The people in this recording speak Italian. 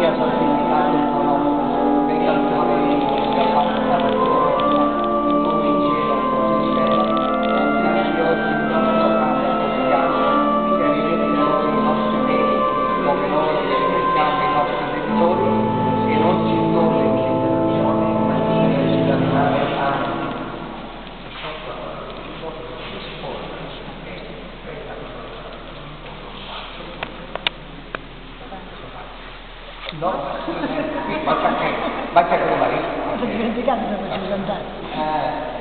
sia santificato il tuo nome, venga il tuo regno, sia fatta la tua volontà, come in cielo così in terra. Dacci oggi il nostro pane quotidiano e rimetti a noi i nostri debiti, come noi rimettiamo i nostri debitori, e non ci indurre in tentazione, ma liberaci dal male. Amen. No, bacia che lo marito. Sto dimenticando se facevo cantare.